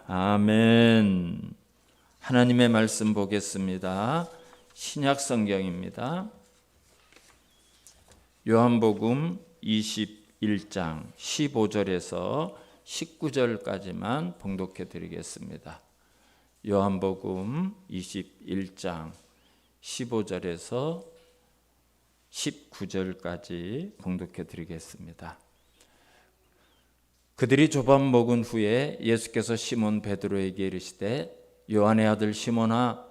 아멘. 하나님의 말씀 보겠습니다. 신약 성경입니다. 요한복음 21장 15절에서 19절까지만 봉독해 드리겠습니다. 요한복음 21장 15절에서 19절까지 봉독해 드리겠습니다. 그들이 조반 먹은 후에 예수께서 시몬 베드로에게 이르시되 요한의 아들 시몬아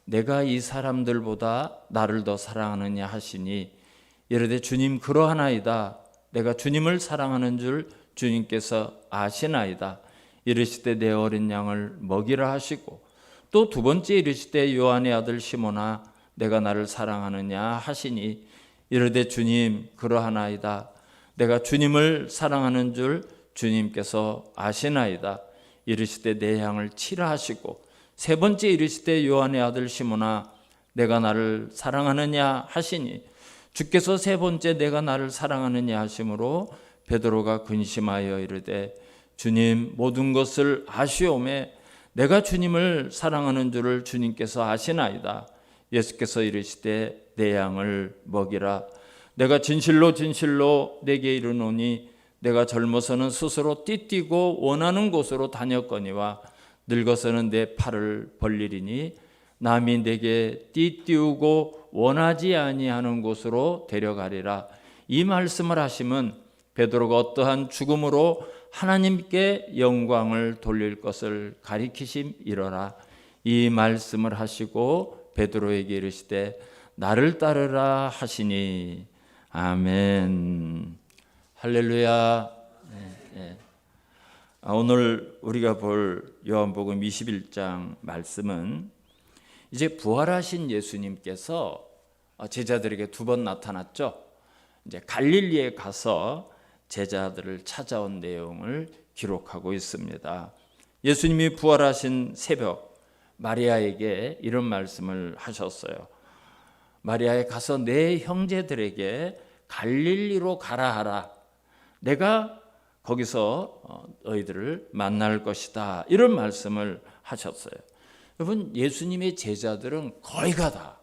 내가 이 사람들보다 나를 더 사랑하느냐 하시니 이르되 주님 그러하나이다. 내가 주님을 사랑하는 줄 주님께서 아시나이다. 이르시되 내 어린 양을 먹이라 하시고 또 두 번째 이르시되 요한의 아들 시몬아 내가 나를 사랑하느냐 하시니 이르되 주님 그러하나이다. 내가 주님을 사랑하는 줄 주님께서 아시나이다. 이르시되 내 양을 치라 하시고 세 번째 이르시되 요한의 아들 시몬아 내가 나를 사랑하느냐 하시니 주께서 세 번째 내가 나를 사랑하느냐 하심으로 베드로가 근심하여 이르되 주님 모든 것을 아시오매 내가 주님을 사랑하는 줄을 주님께서 아시나이다. 예수께서 이르시되 내 양을 먹이라. 내가 진실로 진실로 내게 이르노니 내가 젊어서는 스스로 띠뛰고 원하는 곳으로 다녔거니와 늙어서는 내 팔을 벌리리니 남이 내게 띠띠우고 원하지 아니하는 곳으로 데려가리라. 이 말씀을 하심은 베드로가 어떠한 죽음으로 하나님께 영광을 돌릴 것을 가리키심이러라. 이 말씀을 하시고 베드로에게 이르시되 나를 따르라 하시니 아멘. 할렐루야. 오늘 우리가 볼 요한복음 21장 말씀은 이제 부활하신 예수님께서 제자들에게 두 번 나타났죠. 이제 갈릴리에 가서 제자들을 찾아온 내용을 기록하고 있습니다. 예수님이 부활하신 새벽 마리아에게 이런 말씀을 하셨어요. 마리아에 가서 내 형제들에게 갈릴리로 가라 하라. 내가 거기서 너희들을 만날 것이다. 이런 말씀을 하셨어요. 여러분 예수님의 제자들은 거의가 다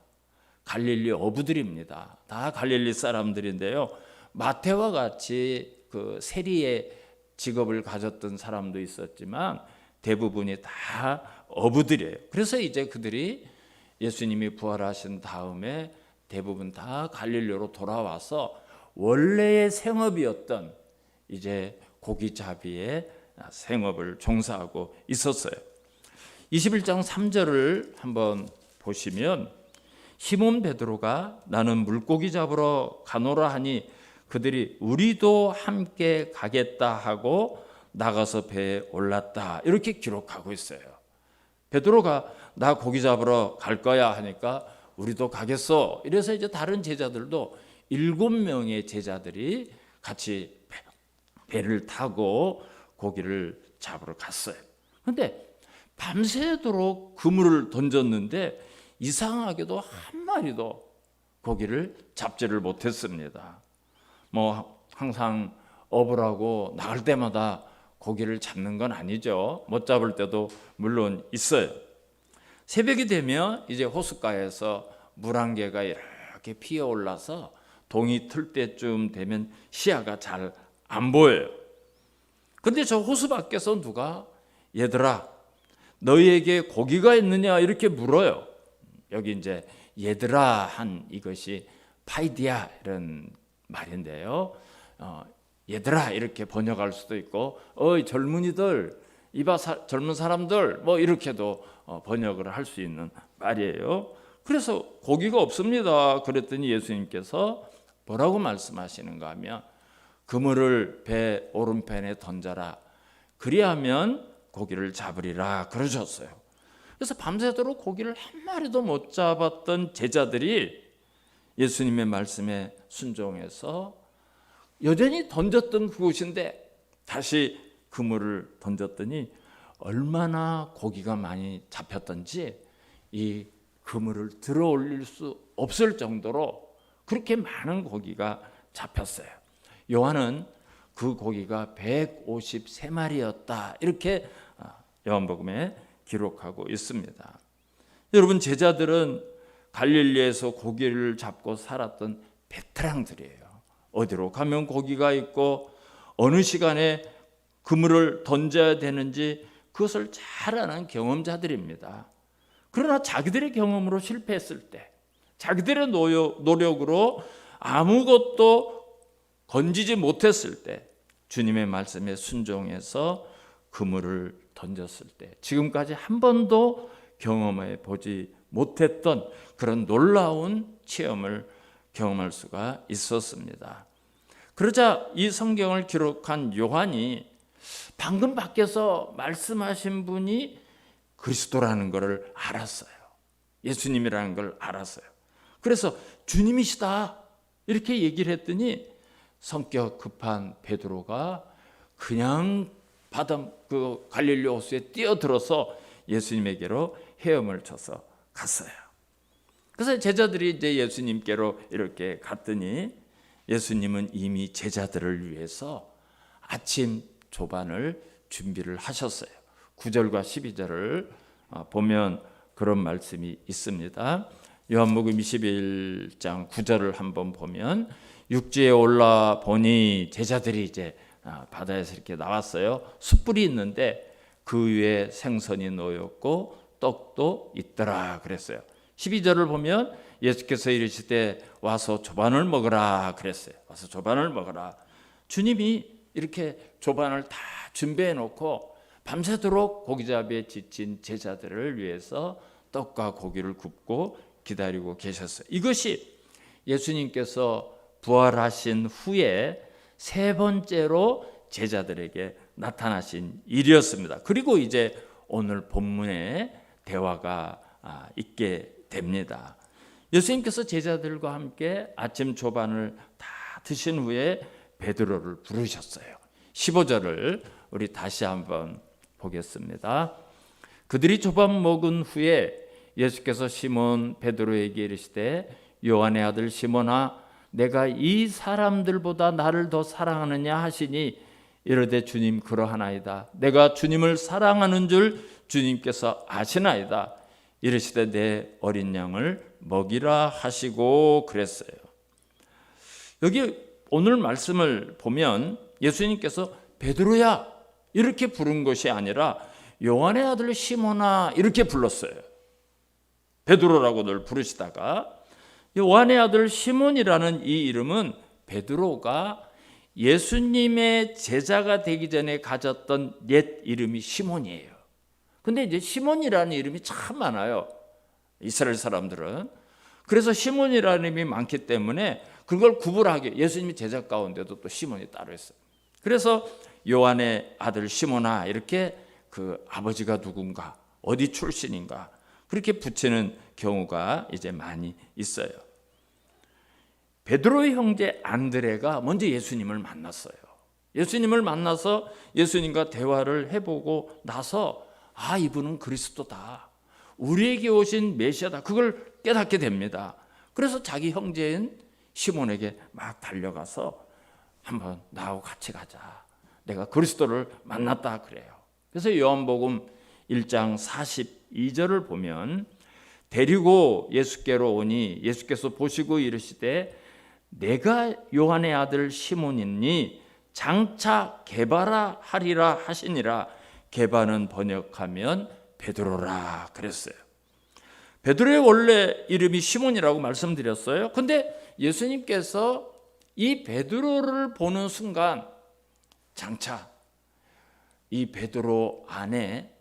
갈릴리 어부들입니다. 다 갈릴리 사람들인데요. 마태와 같이 그 세리의 직업을 가졌던 사람도 있었지만 대부분이 다 어부들이에요. 그래서 이제 그들이 예수님이 부활하신 다음에 대부분 다 갈릴리로 돌아와서 원래의 생업이었던 이제 고기잡이의 생업을 종사하고 있었어요. 21장 3절을 한번 보시면 시몬 베드로가 나는 물고기 잡으러 가노라 하니 그들이 우리도 함께 가겠다 하고 나가서 배에 올랐다. 이렇게 기록하고 있어요. 베드로가 나 고기 잡으러 갈 거야 하니까 우리도 가겠어. 이래서 이제 다른 제자들도 7명의 제자들이 같이 배를 타고 고기를 잡으러 갔어요. 그런데 밤새도록 그물을 던졌는데 이상하게도 한 마리도 고기를 잡지를 못했습니다. 뭐 항상 어부라고 나갈 때마다 고기를 잡는 건 아니죠. 못 잡을 때도 물론 있어요. 새벽이 되면 이제 호숫가에서 물안개가 이렇게 피어올라서 동이 틀 때쯤 되면 시야가 잘 안 보여요. 근데 저 호수 밖에서 누가 얘들아 너희에게 고기가 있느냐 이렇게 물어요. 여기 이제 얘들아 한 이것이 파이디아 이런 말인데요. 얘들아 이렇게 번역할 수도 있고 어이 젊은이들 이봐 젊은 사람들 뭐 이렇게도 번역을 할 수 있는 말이에요. 그래서 고기가 없습니다. 그랬더니 예수님께서 뭐라고 말씀하시는가 하면 그물을 배 오른편에 던져라. 그리하면 고기를 잡으리라 그러셨어요. 그래서 밤새도록 고기를 한 마리도 못 잡았던 제자들이 예수님의 말씀에 순종해서 여전히 던졌던 그곳인데 다시 그물을 던졌더니 얼마나 고기가 많이 잡혔던지 이 그물을 들어 올릴 수 없을 정도로 그렇게 많은 고기가 잡혔어요. 요한은 그 고기가 153마리였다 이렇게 요한복음에 기록하고 있습니다. 여러분, 제자들은 갈릴리에서 고기를 잡고 살았던 베테랑들이에요. 어디로 가면 고기가 있고 어느 시간에 그물을 던져야 되는지 그것을 잘 아는 경험자들입니다. 그러나 자기들의 경험으로 실패했을 때, 자기들의 노력으로 아무것도 건지지 못했을 때, 주님의 말씀에 순종해서 그물을 던졌을 때, 지금까지 한 번도 경험해 보지 못했던 그런 놀라운 체험을 경험할 수가 있었습니다. 그러자 이 성경을 기록한 요한이 방금 밖에서 말씀하신 분이 그리스도라는 것을 알았어요. 예수님이라는 걸 알았어요. 그래서 주님이시다 이렇게 얘기를 했더니 성격 급한 베드로가 그냥 그 갈릴리 호수에 뛰어들어서 예수님에게로 헤엄을 쳐서 갔어요. 그래서 제자들이 이제 예수님께로 이렇게 갔더니 예수님은 이미 제자들을 위해서 아침 조반을 준비를 하셨어요. 9절과 12절을 보면 그런 말씀이 있습니다. 요한복음 21장 9절을 한번 보면 육지에 올라 보니 제자들이 이제 바다에서 이렇게 나왔어요. 숯불이 있는데 그 위에 생선이 놓였고 떡도 있더라 그랬어요. 12절을 보면 예수께서 이르시되 와서 조반을 먹으라 그랬어요. 와서 조반을 먹으라. 주님이 이렇게 조반을 다 준비해 놓고 밤새도록 고기잡이에 지친 제자들을 위해서 떡과 고기를 굽고 기다리고 계셨어요. 이것이 예수님께서 부활하신 후에 세 번째로 제자들에게 나타나신 일이었습니다. 그리고 이제 오늘 본문의 대화가 있게 됩니다. 예수님께서 제자들과 함께 아침 조반을 다 드신 후에 베드로를 부르셨어요. 15절을 우리 다시 한번 보겠습니다. 그들이 조반 먹은 후에 예수께서 시몬 베드로에게 이르시되 요한의 아들 시몬아 내가 이 사람들보다 나를 더 사랑하느냐 하시니 이르되 주님 그러하나이다. 내가 주님을 사랑하는 줄 주님께서 아시나이다. 이르시되 내 어린 양을 먹이라 하시고 그랬어요. 여기 오늘 말씀을 보면 예수님께서 베드로야 이렇게 부른 것이 아니라 요한의 아들 시몬아 이렇게 불렀어요. 베드로라고 늘 부르시다가 요한의 아들 시몬이라는 이 이름은 베드로가 예수님의 제자가 되기 전에 가졌던 옛 이름이 시몬이에요. 근데 이제 시몬이라는 이름이 참 많아요. 이스라엘 사람들은. 그래서 시몬이라는 이름이 많기 때문에 그걸 구분하게 예수님이 제자 가운데도 또 시몬이 따로 있어요. 그래서 요한의 아들 시몬아 이렇게 그 아버지가 누군가 어디 출신인가 그렇게 붙이는 경우가 이제 많이 있어요. 베드로의 형제 안드레가 먼저 예수님을 만났어요. 예수님을 만나서 예수님과 대화를 해보고 나서 이분은 그리스도다. 우리에게 오신 메시아다. 그걸 깨닫게 됩니다. 그래서 자기 형제인 시몬에게 막 달려가서 한번 나하고 같이 가자. 내가 그리스도를 만났다 그래요. 그래서 요한복음 1장 42절을 보면 데리고 예수께로 오니 예수께서 보시고 이르시되 내가 요한의 아들 시몬이니 장차 게바라 하리라 하시니라. 게바는 번역하면 베드로라 그랬어요. 베드로의 원래 이름이 시몬이라고 말씀드렸어요. 근데 예수님께서 이 베드로를 보는 순간 장차 이 베드로 안에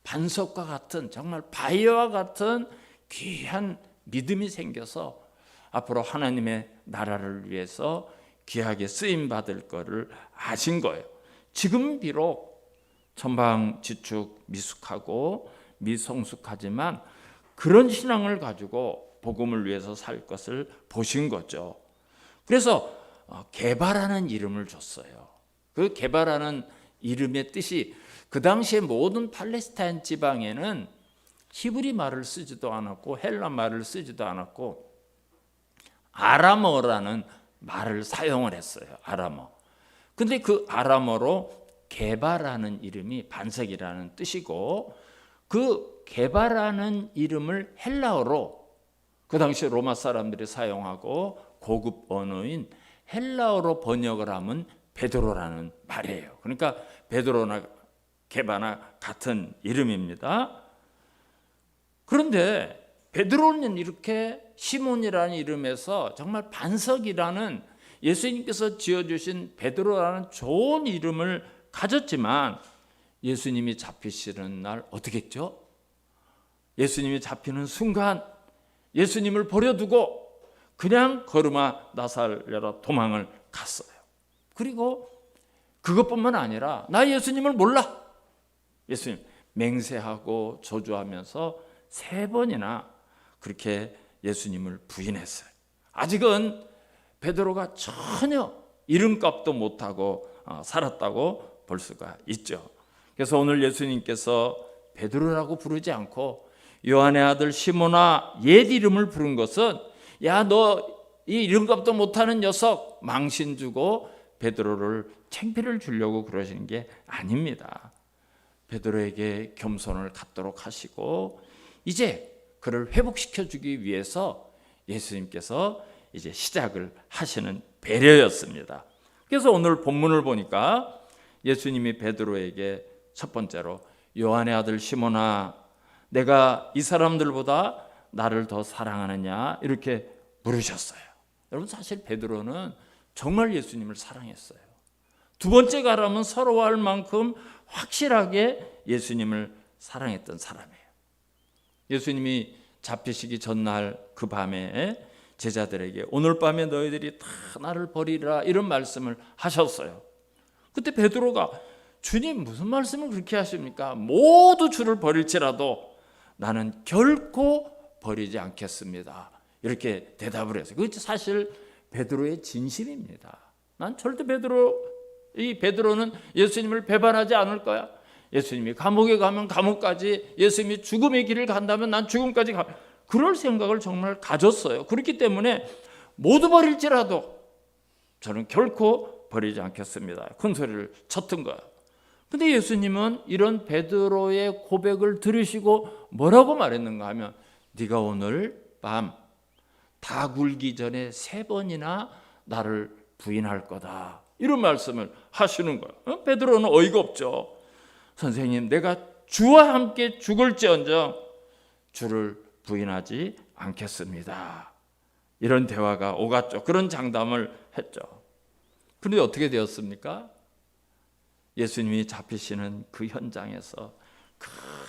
반석과 같은 정말 바위와 같은 귀한 믿음이 생겨서 앞으로 하나님의 나라를 위해서 귀하게 쓰임 받을 것을 아신 거예요. 지금 비록 천방지축 미숙하고 미성숙하지만 그런 신앙을 가지고 복음을 위해서 살 것을 보신 거죠. 그래서 게바라는 이름을 줬어요. 그 게바라는 이름의 뜻이 그 당시에 모든 팔레스타인 지방에는 히브리 말을 쓰지도 않았고 헬라 말을 쓰지도 않았고 아람어라는 말을 사용을 했어요. 아람어. 근데 그 아람어로 게바라는 이름이 반석이라는 뜻이고, 그 게바라는 이름을 헬라어로, 그 당시 로마 사람들이 사용하고 고급 언어인 헬라어로 번역을 하면 베드로라는 말이에요. 그러니까 베드로나 게바나 같은 이름입니다. 그런데 베드로는 이렇게 시몬이라는 이름에서 정말 반석이라는 예수님께서 지어주신 베드로라는 좋은 이름을 가졌지만, 예수님이 잡히시는 날 어떻게 했죠? 예수님이 잡히는 순간 예수님을 버려두고 그냥 걸음아 나살려라 도망을 갔어요. 그리고 그것뿐만 아니라 나 예수님을 몰라, 예수님 맹세하고 저주하면서 3번이나 그렇게 예수님을 부인했어요. 아직은 베드로가 전혀 이름값도 못하고 살았다고 볼 수가 있죠. 그래서 오늘 예수님께서 베드로라고 부르지 않고 요한의 아들 시몬아 옛 이름을 부른 것은, 야, 너 이 이름값도 못하는 녀석, 망신 주고 베드로를 창피를 주려고 그러시는 게 아닙니다. 베드로에게 겸손을 갖도록 하시고 이제 그를 회복시켜 주기 위해서 예수님께서 이제 시작을 하시는 배려였습니다. 그래서 오늘 본문을 보니까 예수님이 베드로에게 첫 번째로 요한의 아들 시몬아 내가 이 사람들보다 나를 더 사랑하느냐 이렇게 물으셨어요. 여러분, 사실 베드로는 정말 예수님을 사랑했어요. 두 번째 가라면 서러워할 만큼 확실하게 예수님을 사랑했던 사람이에요. 예수님이 잡히시기 전날 그 밤에 제자들에게 오늘 밤에 너희들이 다 나를 버리라 이런 말씀을 하셨어요. 그때 베드로가 주님 무슨 말씀을 그렇게 하십니까? 모두 주를 버릴지라도 나는 결코 버리지 않겠습니다. 이렇게 대답을 했어요. 그게 사실 베드로의 진심입니다. 난 절대 베드로는 예수님을 배반하지 않을 거야. 예수님이 감옥에 가면 감옥까지, 예수님이 죽음의 길을 간다면 난 죽음까지 가. 그럴 생각을 정말 가졌어요. 그렇기 때문에 모두 버릴지라도 저는 결코 버리지 않겠습니다. 큰 소리를 쳤던 거예요. 근데 예수님은 이런 베드로의 고백을 들으시고 뭐라고 말했는가 하면 네가 오늘 밤 다 굴기 전에 3번이나 나를 부인할 거다. 이런 말씀을 하시는 거예요. 베드로는 어이가 없죠. 선생님, 내가 주와 함께 죽을지언정 주를 부인하지 않겠습니다. 이런 대화가 오갔죠. 그런 장담을 했죠. 그런데 어떻게 되었습니까? 예수님이 잡히시는 그 현장에서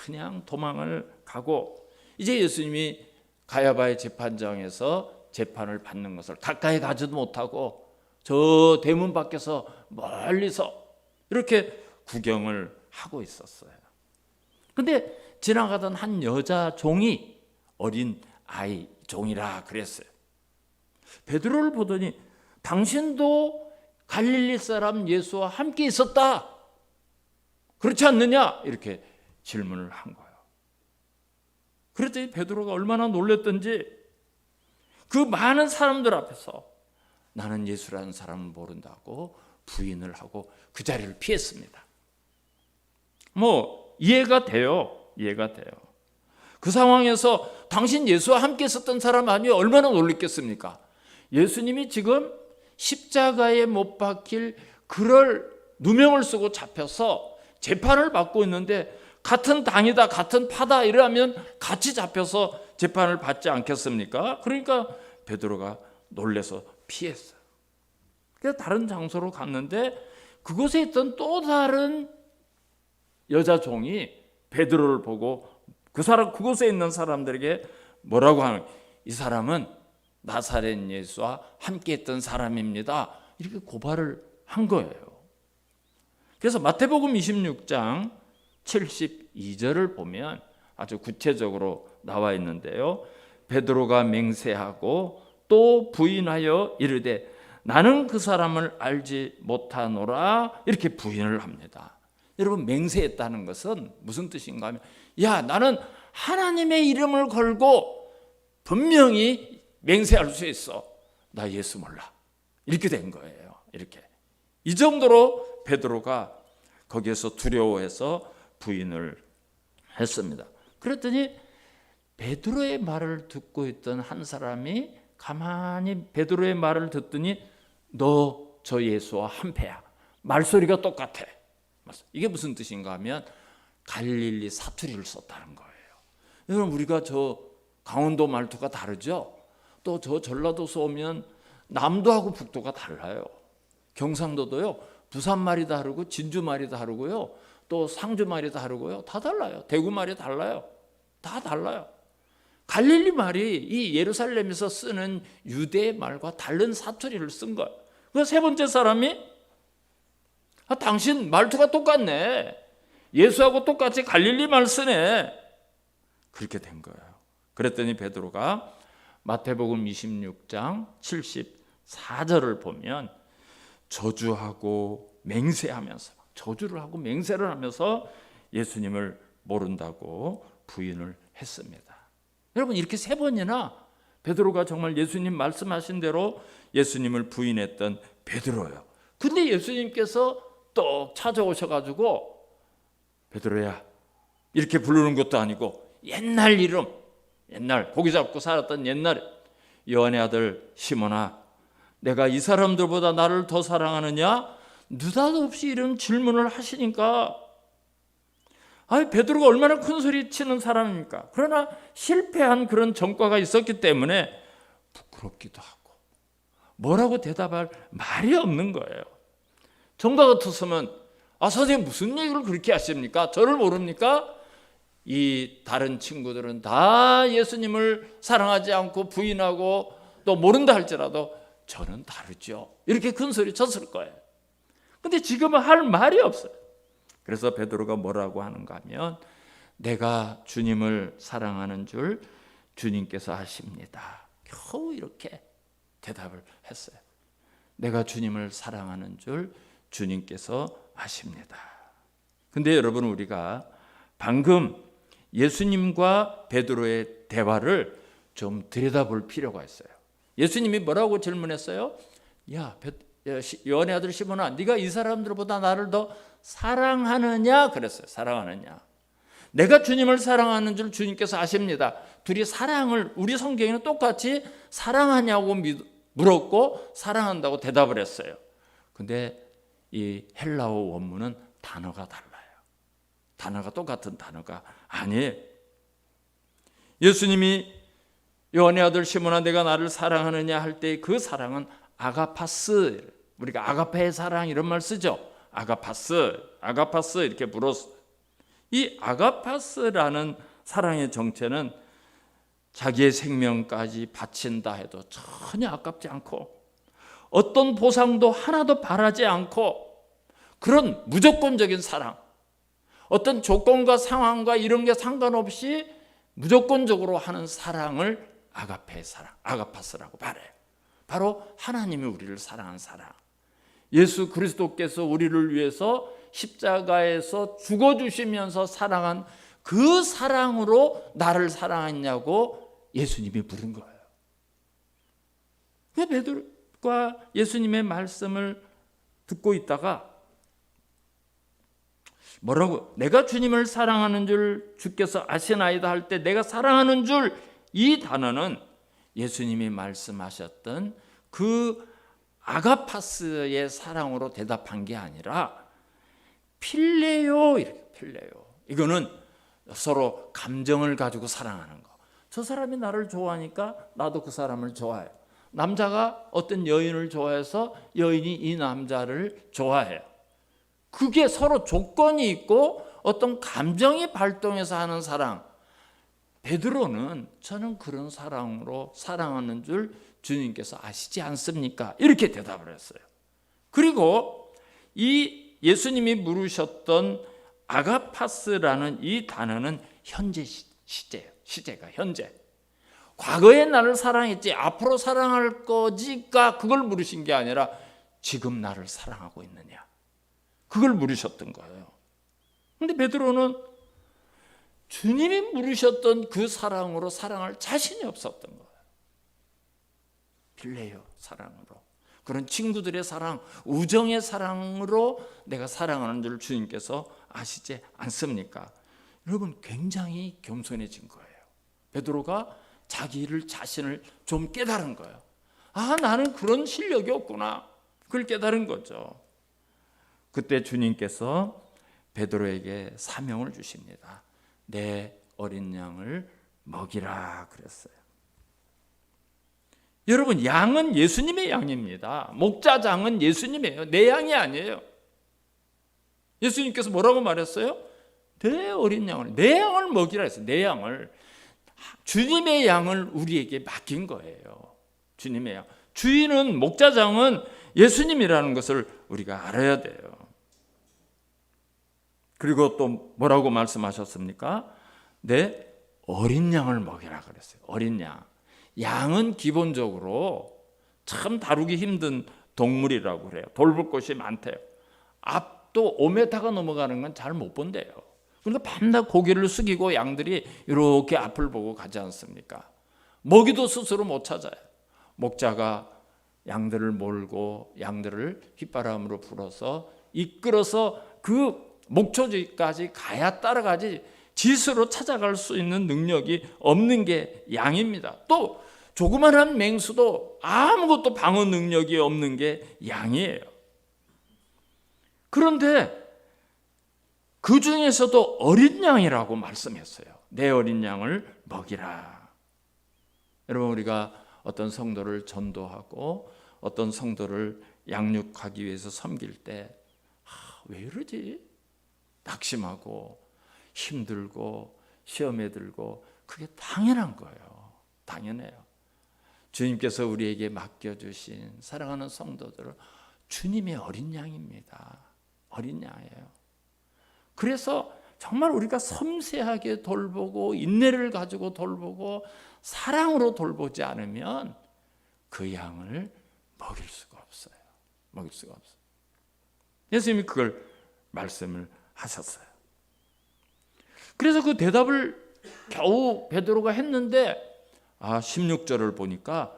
그냥 도망을 가고, 이제 예수님이 가야바의 재판장에서 재판을 받는 것을 가까이 가지도 못하고 저 대문 밖에서 멀리서 이렇게 구경을 하고 있었어요. 근데 지나가던 한 여자 종이, 어린 아이 종이라 그랬어요. 베드로를 보더니 당신도 갈릴리 사람 예수와 함께 있었다, 그렇지 않느냐? 이렇게 질문을 한 거예요. 그랬더니 베드로가 얼마나 놀랐던지 그 많은 사람들 앞에서 나는 예수라는 사람을 모른다고 부인을 하고 그 자리를 피했습니다. 이해가 돼요. 그 상황에서 당신 예수와 함께 있었던 사람 아니요, 얼마나 놀랐겠습니까? 예수님이 지금 십자가에 못 박힐 그럴 누명을 쓰고 잡혀서 재판을 받고 있는데, 같은 당이다, 같은 파다 이러면 같이 잡혀서 재판을 받지 않겠습니까? 그러니까 베드로가 놀라서 피했어요. 그래서 다른 장소로 갔는데 그곳에 있던 또 다른 여자 종이 베드로를 보고 그곳에 있는 사람들에게 뭐라고 하는, 이 사람은 나사렛 예수와 함께 했던 사람입니다. 이렇게 고발을 한 거예요. 그래서 마태복음 26장 72절을 보면 아주 구체적으로 나와 있는데요. 베드로가 맹세하고 또 부인하여 이르되 나는 그 사람을 알지 못하노라, 이렇게 부인을 합니다. 여러분, 맹세했다는 것은 무슨 뜻인가 하면, 야, 나는 하나님의 이름을 걸고 분명히 맹세할 수 있어. 나 예수 몰라. 이렇게 된 거예요. 이렇게. 이 정도로 베드로가 거기에서 두려워해서 부인을 했습니다. 그랬더니 베드로의 말을 듣고 있던 한 사람이 가만히 베드로의 말을 듣더니 너 저 예수와 한패야. 말소리가 똑같아. 이게 무슨 뜻인가 하면 갈릴리 사투리를 썼다는 거예요. 여러분, 우리가 저 강원도 말투가 다르죠. 또 저 전라도서 오면 남도하고 북도가 달라요. 경상도도요, 부산 말이 다르고 진주 말이 다르고요, 또 상주 말이 다르고요, 다 달라요. 대구 말이 달라요. 다 달라요. 갈릴리 말이 이 예루살렘에서 쓰는 유대의 말과 다른 사투리를 쓴 거예요. 그 세 번째 사람이 당신 말투가 똑같네. 예수하고 똑같이 갈릴리 말 쓰네. 그렇게 된 거예요. 그랬더니 베드로가 마태복음 26장 74절을 보면 저주하고 맹세하면서, 저주를 하고 맹세를 하면서 예수님을 모른다고 부인을 했습니다. 여러분, 이렇게 세 번이나 베드로가 정말 예수님 말씀하신 대로 예수님을 부인했던 베드로예요. 근데 예수님께서 또 찾아오셔가지고 베드로야 이렇게 부르는 것도 아니고 옛날 이름, 옛날 고기 잡고 살았던 옛날에 요한의 아들 시몬아, 내가 이 사람들보다 나를 더 사랑하느냐? 느닷없이 이런 질문을 하시니까, 베드로가 얼마나 큰 소리 치는 사람입니까? 그러나 실패한 그런 전과가 있었기 때문에 부끄럽기도 하고 뭐라고 대답할 말이 없는 거예요. 정과 같았으면 선생님 무슨 얘기를 그렇게 하십니까? 저를 모릅니까? 이 다른 친구들은 다 예수님을 사랑하지 않고 부인하고 또 모른다 할지라도 저는 다르죠. 이렇게 큰 소리 쳤을 거예요. 근데 지금은 할 말이 없어요. 그래서 베드로가 뭐라고 하는가 하면 내가 주님을 사랑하는 줄 주님께서 아십니다. 겨우 이렇게 대답을 했어요. 내가 주님을 사랑하는 줄 주님께서 아십니다. 근데 여러분, 우리가 방금 예수님과 베드로의 대화를 좀 들여다볼 필요가 있어요. 예수님이 뭐라고 질문했어요? 요한의 아들 시몬아, 네가 이 사람들보다 나를 더 사랑하느냐? 그랬어요. 사랑하느냐? 내가 주님을 사랑하는 줄 주님께서 아십니다. 둘이 사랑을, 우리 성경에는 똑같이 사랑하냐고 물었고 사랑한다고 대답을 했어요. 근데 이 헬라어 원문은 단어가 달라요. 단어가 똑같은 단어가 아니에요. 예수님이 요한의 아들 시몬아 내가 나를 사랑하느냐 할 때 그 사랑은 아가파스, 우리가 아가페의 사랑 이런 말 쓰죠. 아가파스 이렇게 물었어요. 이 아가파스라는 사랑의 정체는 자기의 생명까지 바친다 해도 전혀 아깝지 않고 어떤 보상도 하나도 바라지 않고 그런 무조건적인 사랑, 어떤 조건과 상황과 이런 게 상관없이 무조건적으로 하는 사랑을 아가페의 사랑, 아가파스라고 말해요. 바로 하나님이 우리를 사랑한 사랑, 예수 그리스도께서 우리를 위해서 십자가에서 죽어주시면서 사랑한 그 사랑으로 나를 사랑했냐고 예수님이 물은 거예요. 왜 베드로가 예수님의 말씀을 듣고 있다가 뭐라고, 내가 주님을 사랑하는 줄 주께서 아시나이다 할 때 내가 사랑하는 줄, 이 단어는 예수님이 말씀하셨던 그 아가파스의 사랑으로 대답한 게 아니라 필레오, 필레오. 이거는 서로 감정을 가지고 사랑하는 거. 저 사람이 나를 좋아하니까 나도 그 사람을 좋아해요. 남자가 어떤 여인을 좋아해서 여인이 이 남자를 좋아해요. 그게 서로 조건이 있고 어떤 감정이 발동해서 하는 사랑. 베드로는 저는 그런 사랑으로 사랑하는 줄 주님께서 아시지 않습니까? 이렇게 대답을 했어요. 그리고 이 예수님이 물으셨던 아가파스라는 이 단어는 현재 시제예요. 시제가 현재. 과거에 나를 사랑했지 앞으로 사랑할 거지가 그걸 물으신 게 아니라 지금 나를 사랑하고 있느냐, 그걸 물으셨던 거예요. 근데 베드로는 주님이 물으셨던 그 사랑으로 사랑할 자신이 없었던 거예요. 필레오 사랑으로. 그런 친구들의 사랑, 우정의 사랑으로 내가 사랑하는 줄 주님께서 아시지 않습니까? 여러분, 굉장히 겸손해진 거예요. 베드로가 자신을 좀 깨달은 거예요. 아, 나는 그런 실력이 없구나. 그걸 깨달은 거죠. 그때 주님께서 베드로에게 사명을 주십니다. 내 어린 양을 먹이라 그랬어요. 여러분, 양은 예수님의 양입니다. 목자장은 예수님이에요. 내 양이 아니에요. 예수님께서 뭐라고 말했어요? 내 어린 양을, 내 양을 먹이라 했어요. 내 양을. 주님의 양을 우리에게 맡긴 거예요. 주님의 양. 주인은, 목자장은 예수님이라는 것을 우리가 알아야 돼요. 그리고 또 뭐라고 말씀하셨습니까? 내 어린 양을 먹이라 그랬어요. 어린 양. 양은 기본적으로 참 다루기 힘든 동물이라고 그래요. 돌볼 곳이 많대요. 앞도 5m가 넘어가는 건 잘 못 본대요. 그러니까 밤낮 고개를 숙이고 양들이 이렇게 앞을 보고 가지 않습니까? 먹이도 스스로 못 찾아요. 목자가 양들을 몰고 양들을 휘바람으로 불어서 이끌어서 그 목초지까지 가야 따라가지 지스로 찾아갈 수 있는 능력이 없는 게 양입니다. 또 조그만한 맹수도 아무것도 방어 능력이 없는 게 양이에요. 그런데 그 중에서도 어린 양이라고 말씀했어요. 내 어린 양을 먹이라. 여러분, 우리가 어떤 성도를 전도하고 어떤 성도를 양육하기 위해서 섬길 때 왜 이러지? 낙심하고 힘들고 시험에 들고, 그게 당연한 거예요. 당연해요. 주님께서 우리에게 맡겨주신 사랑하는 성도들은 주님의 어린 양입니다. 어린 양이에요. 그래서 정말 우리가 섬세하게 돌보고 인내를 가지고 돌보고 사랑으로 돌보지 않으면 그 양을 먹일 수가 없어요. 먹일 수가 없어요. 예수님이 그걸 말씀을 하셨어요. 그래서 그 대답을 겨우 베드로가 했는데 16절을 보니까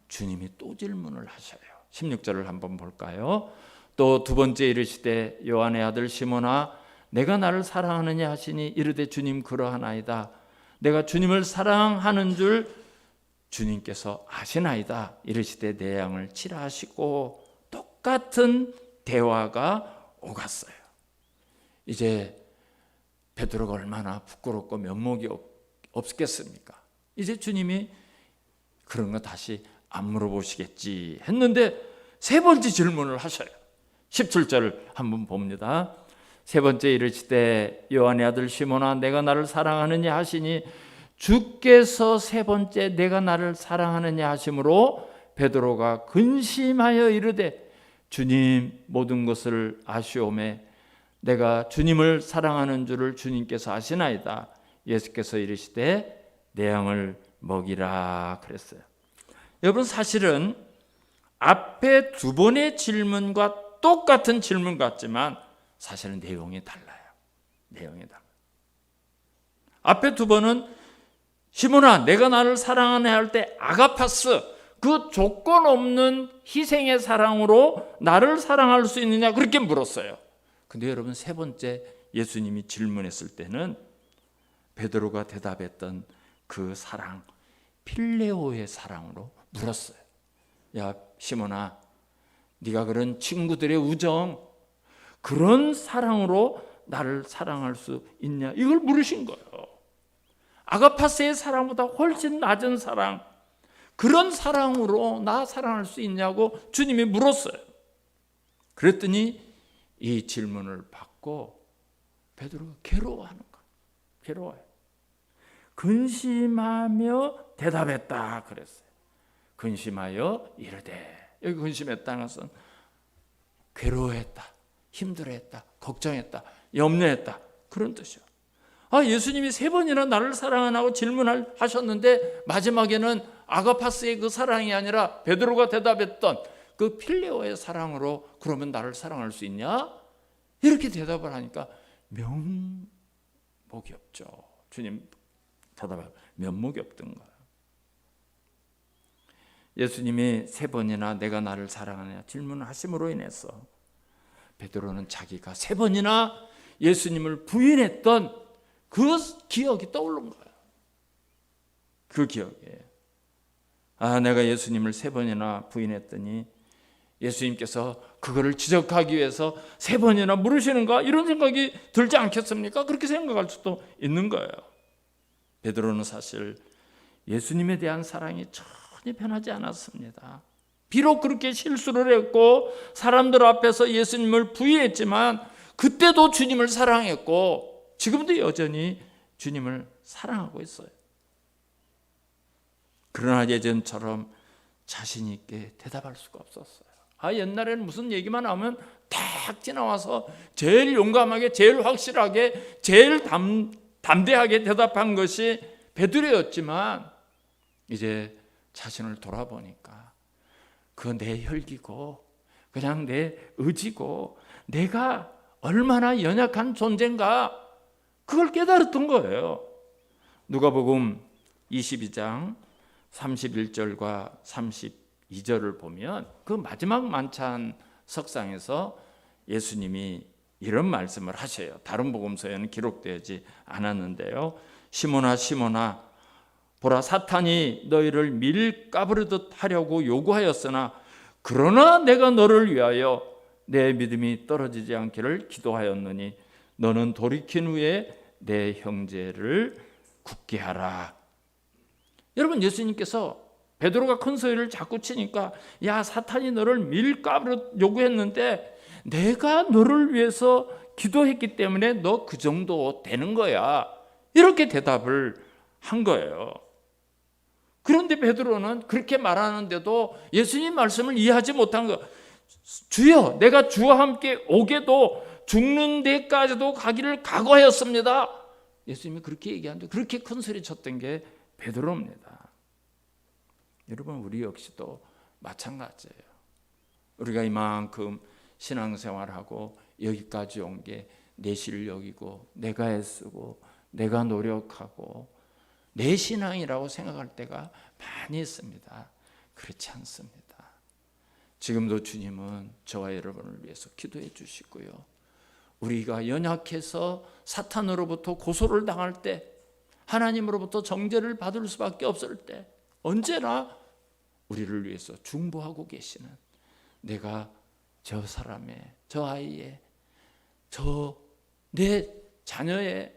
주님이 또 질문을 하셔요. 16절을 한번 볼까요? 또 두 번째 이르시되 요한의 아들 시몬아 내가 나를 사랑하느냐 하시니 이르되 주님 그러하나이다. 내가 주님을 사랑하는 줄 주님께서 아시나이다. 이르시되 내 양을 치라 하시고, 똑같은 대화가 오갔어요. 이제 베드로가 얼마나 부끄럽고 면목이 없겠습니까? 이제 주님이 그런 거 다시 안 물어보시겠지 했는데 세 번째 질문을 하셔요. 17절을 한번 봅니다. 세 번째 이르시되 요한의 아들 시몬아 내가 나를 사랑하느냐 하시니, 주께서 세 번째 내가 나를 사랑하느냐 하심으로 베드로가 근심하여 이르되 주님 모든 것을 아시오매 내가 주님을 사랑하는 줄을 주님께서 아시나이다. 예수께서 이르시되 내 양을 먹이라 그랬어요. 여러분, 사실은 앞에 두 번의 질문과 똑같은 질문 같지만 사실은 내용이 달라요. 내용이 달라요. 앞에 두 번은 시몬아 내가 나를 사랑하네 할 때 아가파스, 그 조건 없는 희생의 사랑으로 나를 사랑할 수 있느냐 그렇게 물었어요. 근데 여러분, 세 번째 예수님이 질문했을 때는 베드로가 대답했던 그 사랑, 필레오의 사랑으로 물었어요. 야 시몬아, 네가 그런 친구들의 우정, 그런 사랑으로 나를 사랑할 수 있냐, 이걸 물으신 거예요. 아가파스의 사랑보다 훨씬 낮은 사랑, 그런 사랑으로 나 사랑할 수 있냐고 주님이 물었어요. 그랬더니 이 질문을 받고 베드로가 괴로워하는 거예요. 괴로워요. 근심하며 대답했다 그랬어요. 근심하여 이르되, 여기 근심했다는 것은 괴로워했다, 힘들어했다, 걱정했다, 염려했다, 그런 뜻이요. 예수님이 세 번이나 나를 사랑하냐고 질문하셨는데 마지막에는 아가파스의 그 사랑이 아니라 베드로가 대답했던 그 필레오의 사랑으로 그러면 나를 사랑할 수 있냐? 이렇게 대답을 하니까 면목이 없죠. 주님 대답하고 면목이 없던 거예요. 예수님이 3번이나 내가 나를 사랑하느냐 질문하심으로 인해서 베드로는 자기가 3번이나 예수님을 부인했던 그 기억이 떠오른 거예요. 그 기억이에요. 내가 예수님을 3번이나 부인했더니 예수님께서 그거를 지적하기 위해서 3번이나 물으시는가? 이런 생각이 들지 않겠습니까? 그렇게 생각할 수도 있는 거예요. 베드로는 사실 예수님에 대한 사랑이 전혀 변하지 않았습니다. 비록 그렇게 실수를 했고 사람들 앞에서 예수님을 부인했지만 그때도 주님을 사랑했고 지금도 여전히 주님을 사랑하고 있어요. 그러나 예전처럼 자신 있게 대답할 수가 없었어요. 옛날에는 무슨 얘기만 하면 탁 지나와서 제일 용감하게, 제일 확실하게, 제일 담대하게 대답한 것이 베드로였지만 이제 자신을 돌아보니까 그거 내 혈기고 그냥 내 의지고 내가 얼마나 연약한 존재인가 그걸 깨달았던 거예요. 누가복음 22장 31절과 32절을 보면 그 마지막 만찬 석상에서 예수님이 이런 말씀을 하셔요. 다른 복음서에는 기록되지 않았는데요. 시몬아 시몬아 보라 사탄이 너희를 밀가부르듯 하려고 요구하였으나 그러나 내가 너를 위하여 내 믿음이 떨어지지 않기를 기도하였느니 너는 돌이킨 후에 내 형제를 굳게 하라. 여러분 예수님께서 베드로가 큰 소리를 자꾸 치니까 야 사탄이 너를 밀가부르듯 요구했는데 내가 너를 위해서 기도했기 때문에 너 그 정도 되는 거야. 이렇게 대답을 한 거예요. 그런데 베드로는 그렇게 말하는데도 예수님 말씀을 이해하지 못한 거. 주여 내가 주와 함께 오게도 죽는 데까지도 가기를 각오하였습니다. 예수님이 그렇게 얘기하는데 그렇게 큰 소리 쳤던 게 베드로입니다. 여러분 우리 역시도 마찬가지예요. 우리가 이만큼 신앙생활하고 여기까지 온 게 내 실력이고 내가 애쓰고 내가 노력하고 내 신앙이라고 생각할 때가 많이 있습니다. 그렇지 않습니다. 지금도 주님은 저와 여러분을 위해서 기도해 주시고요. 우리가 연약해서 사탄으로부터 고소를 당할 때 하나님으로부터 정죄를 받을 수밖에 없을 때 언제나 우리를 위해서 중보하고 계시는 내가 저 사람의 저 아이의 내 자녀의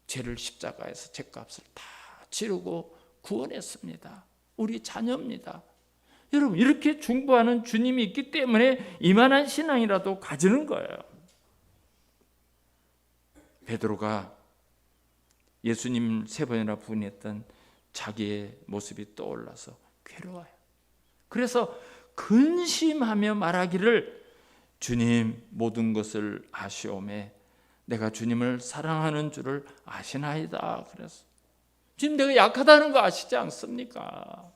죄를 십자가에서 죄값을 다 치르고 구원했습니다. 우리 자녀입니다. 여러분 이렇게 중보하는 주님이 있기 때문에 이만한 신앙이라도 가지는 거예요. 베드로가 예수님 3번이나 부인했던 자기의 모습이 떠올라서 괴로워요. 그래서 근심하며 말하기를 주님 모든 것을 아시오매 내가 주님을 사랑하는 줄을 아시나이다. 그래서 지금 내가 약하다는 거 아시지 않습니까?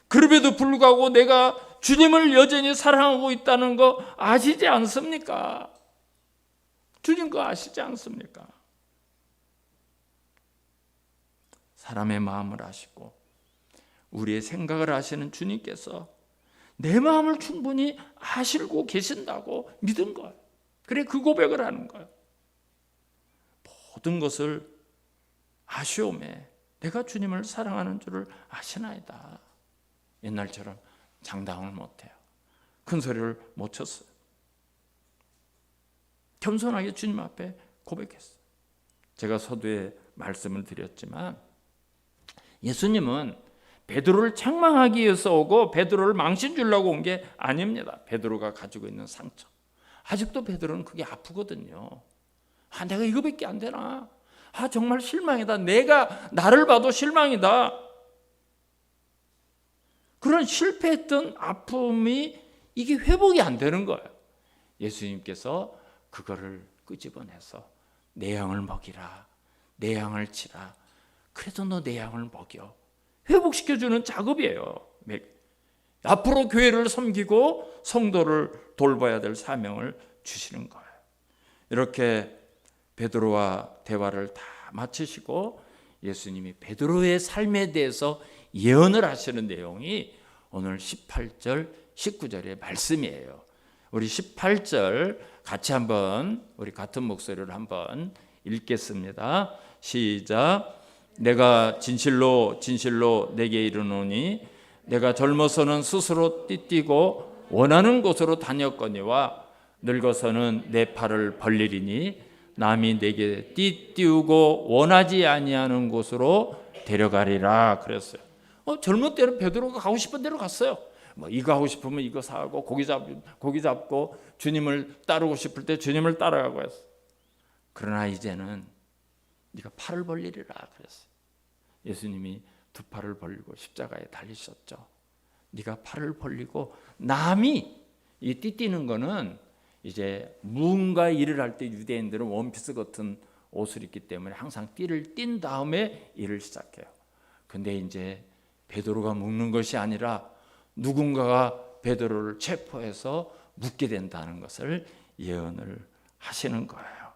그럼에도 불구하고 내가 주님을 여전히 사랑하고 있다는 거 아시지 않습니까? 주님 거 아시지 않습니까? 사람의 마음을 아시고 우리의 생각을 아시는 주님께서 내 마음을 충분히 아시고 계신다고 믿은 거예요. 그래 그 고백을 하는 거예요. 모든 것을 아시오매 내가 주님을 사랑하는 줄을 아시나이다. 옛날처럼 장담을 못해요. 큰 소리를 못 쳤어요. 겸손하게 주님 앞에 고백했어요. 제가 서두에 말씀을 드렸지만 예수님은 베드로를 책망하기 위해서 오고 베드로를 망신 주려고 온 게 아닙니다. 베드로가 가지고 있는 상처. 아직도 베드로는 그게 아프거든요. 내가 이거밖에 안 되나? 정말 실망이다. 내가 나를 봐도 실망이다. 그런 실패했던 아픔이 이게 회복이 안 되는 거예요. 예수님께서 그거를 끄집어내서 내 양을 먹이라. 내 양을 치라. 그래도 너 내 양을 먹여. 회복시켜주는 작업이에요. 앞으로 교회를 섬기고 성도를 돌봐야 될 사명을 주시는 거예요. 이렇게 베드로와 대화를 다 마치시고 예수님이 베드로의 삶에 대해서 예언을 하시는 내용이 오늘 18절, 19절의 말씀이에요. 우리 18절 같이 한번 우리 같은 목소리로 한번 읽겠습니다. 시작. 내가 진실로 진실로 내게 이르노니 내가 젊어서는 스스로 띠뛰고 원하는 곳으로 다녔거니와 늙어서는 내 팔을 벌리리니 남이 내게 띠띠우고 원하지 아니하는 곳으로 데려가리라 그랬어요. 젊은 때는 베드로가 가고 싶은 데로 갔어요. 이거 하고 싶으면 이거 사고 고기 잡고 주님을 따르고 싶을 때 주님을 따라가고 했어. 그러나 이제는 네가 팔을 벌리리라 그랬어요. 예수님이 두 팔을 벌리고 십자가에 달리셨죠. 네가 팔을 벌리고 남이 이 띠뛰는 거는 이제 무언가 일을 할 때 유대인들은 원피스 같은 옷을 입기 때문에 항상 띠를 띈 다음에 일을 시작해요. 근데 이제 베드로가 묶는 것이 아니라 누군가가 베드로를 체포해서 묶게 된다는 것을 예언을 하시는 거예요.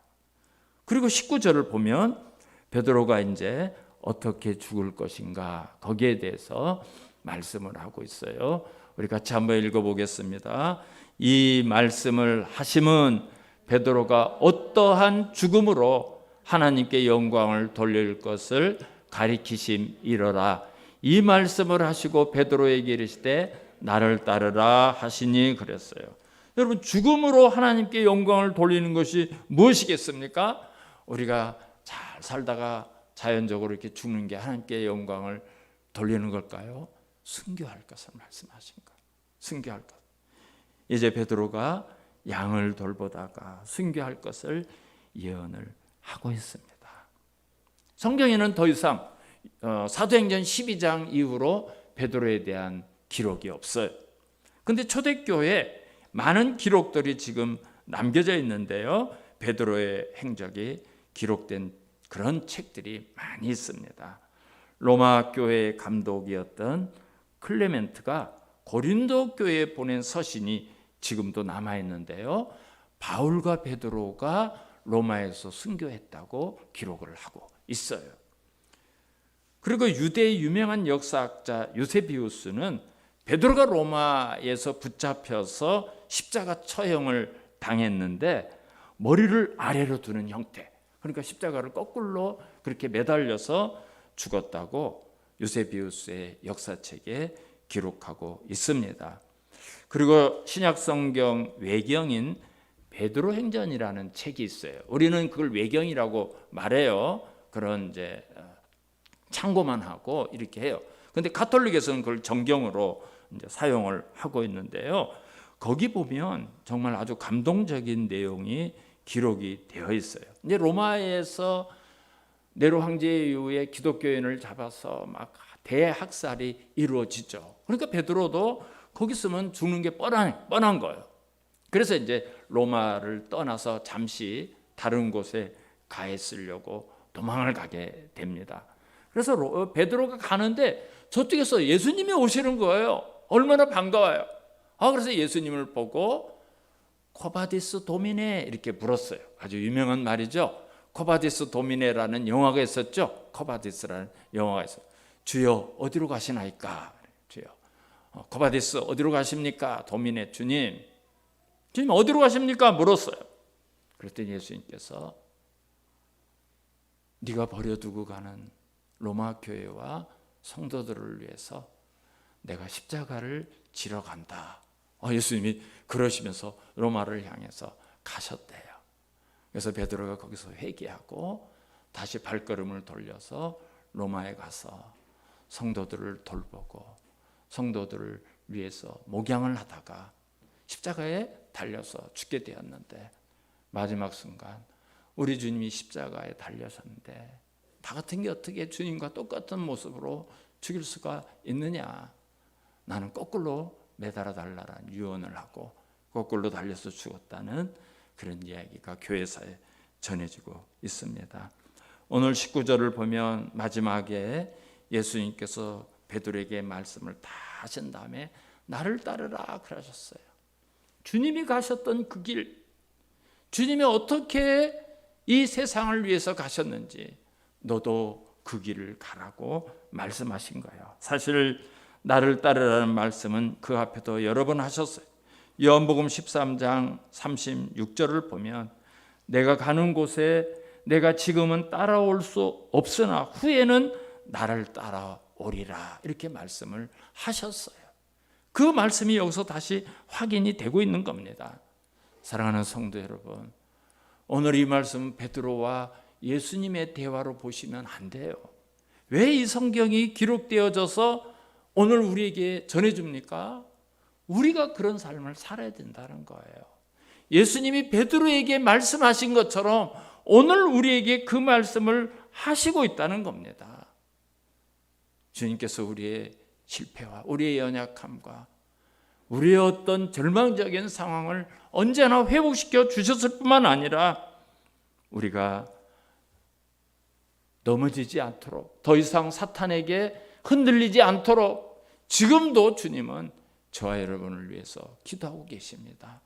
그리고 19절을 보면 베드로가 이제 어떻게 죽을 것인가 거기에 대해서 말씀을 하고 있어요. 우리 같이 한번 읽어보겠습니다. 이 말씀을 하심은 베드로가 어떠한 죽음으로 하나님께 영광을 돌릴 것을 가리키심이러라. 이 말씀을 하시고 베드로에게 이르시되 나를 따르라 하시니 그랬어요. 여러분, 죽음으로 하나님께 영광을 돌리는 것이 무엇이겠습니까? 우리가 잘 살다가 자연적으로 이렇게 죽는 게 하나님께 영광을 돌리는 걸까요? 순교할 것을 말씀하신 거예요. 순교할 것. 이제 베드로가 양을 돌보다가 순교할 것을 예언을 하고 있습니다. 성경에는 더 이상 사도행전 12장 이후로 베드로에 대한 기록이 없어요. 그런데 초대교회에 많은 기록들이 지금 남겨져 있는데요. 베드로의 행적이 기록된 그런 책들이 많이 있습니다. 로마 교회의 감독이었던 클레멘트가 고린도 교회에 보낸 서신이 지금도 남아 있는데요. 바울과 베드로가 로마에서 순교했다고 기록을 하고 있어요. 그리고 유대의 유명한 역사학자 요세비우스는 베드로가 로마에서 붙잡혀서 십자가 처형을 당했는데 머리를 아래로 두는 형태, 그러니까 십자가를 거꾸로 그렇게 매달려서 죽었다고 요세비우스의 역사책에 기록하고 있습니다. 그리고 신약성경 외경인 베드로 행전이라는 책이 있어요. 우리는 그걸 외경이라고 말해요. 그런 이제 참고만 하고 이렇게 해요. 근데 가톨릭에서는 그걸 정경으로 이제 사용을 하고 있는데요. 거기 보면 정말 아주 감동적인 내용이 기록이 되어 있어요. 이제 로마에서 네로 황제 이후에 기독교인을 잡아서 막 대학살이 이루어지죠. 그러니까 베드로도 거기 있으면 죽는 게 뻔한 거예요. 그래서 이제 로마를 떠나서 잠시 다른 곳에 가 있으려고 도망을 가게 됩니다. 그래서 베드로가 가는데 저쪽에서 예수님이 오시는 거예요. 얼마나 반가워요. 그래서 예수님을 보고 코바디스 도미네 이렇게 불렀어요. 아주 유명한 말이죠. 코바디스 도미네라는 영화가 있었죠. 코바디스라는 영화가 있어요. 주여 어디로 가시나이까? 주여 코바디스 어디로 가십니까? 도미네 주님 어디로 가십니까? 물었어요. 그랬더니 예수님께서 네가 버려두고 가는 로마 교회와 성도들을 위해서 내가 십자가를 지러 간다. 예수님이 그러시면서 로마를 향해서 가셨대요. 그래서 베드로가 거기서 회개하고 다시 발걸음을 돌려서 로마에 가서 성도들을 돌보고 성도들을 위해서 목양을 하다가 십자가에 달려서 죽게 되었는데 마지막 순간 우리 주님이 십자가에 달려섰는데 다 같은 게 어떻게 주님과 똑같은 모습으로 죽일 수가 있느냐. 나는 거꾸로 매달아 달라는 유언을 하고 거꾸로 달려서 죽었다는 그런 이야기가 교회사에 전해지고 있습니다. 오늘 19절을 보면 마지막에 예수님께서 베드로에게 말씀을 다 하신 다음에 나를 따르라 그러셨어요. 주님이 가셨던 그 길, 주님이 어떻게 이 세상을 위해서 가셨는지 너도 그 길을 가라고 말씀하신 거예요. 사실 나를 따르라는 말씀은 그 앞에도 여러 번 하셨어요. 요한복음 13장 36절을 보면 내가 가는 곳에 내가 지금은 따라올 수 없으나 후에는 나를 따라오리라 이렇게 말씀을 하셨어요. 그 말씀이 여기서 다시 확인이 되고 있는 겁니다. 사랑하는 성도 여러분, 오늘 이 말씀 베드로와 예수님의 대화로 보시면 안 돼요. 왜 이 성경이 기록되어져서 오늘 우리에게 전해줍니까? 우리가 그런 삶을 살아야 된다는 거예요. 예수님이 베드로에게 말씀하신 것처럼 오늘 우리에게 그 말씀을 하시고 있다는 겁니다. 주님께서 우리의 실패와 우리의 연약함과 우리의 어떤 절망적인 상황을 언제나 회복시켜 주셨을 뿐만 아니라 우리가 넘어지지 않도록, 더 이상 사탄에게 흔들리지 않도록 지금도 주님은 저와 여러분을 위해서 기도하고 계십니다.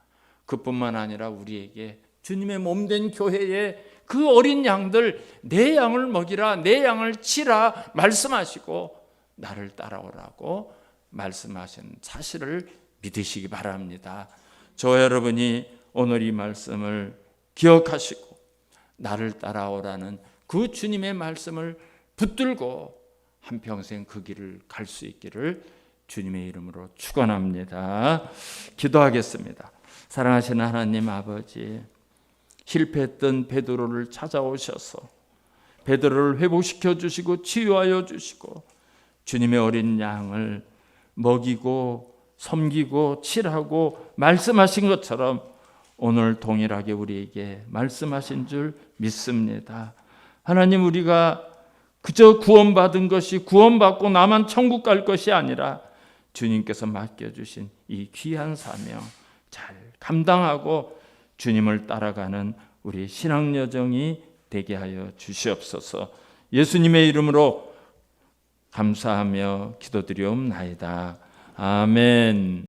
그뿐만 아니라 우리에게 주님의 몸된 교회에 그 어린 양들, 내 양을 먹이라, 내 양을 치라 말씀하시고 나를 따라오라고 말씀하신 사실을 믿으시기 바랍니다. 저와 여러분이 오늘 이 말씀을 기억하시고 나를 따라오라는 그 주님의 말씀을 붙들고 한평생 그 길을 갈 수 있기를 주님의 이름으로 축원합니다. 기도하겠습니다. 사랑하시는 하나님 아버지, 실패했던 베드로를 찾아오셔서 베드로를 회복시켜 주시고 치유하여 주시고 주님의 어린 양을 먹이고 섬기고 칠하고 말씀하신 것처럼 오늘 동일하게 우리에게 말씀하신 줄 믿습니다. 하나님, 우리가 그저 구원받은 것이 구원받고 나만 천국 갈 것이 아니라 주님께서 맡겨주신 이 귀한 사명 잘 감당하고 주님을 따라가는 우리 신앙 여정이 되게 하여 주시옵소서. 예수님의 이름으로 감사하며 기도드리옵나이다. 아멘.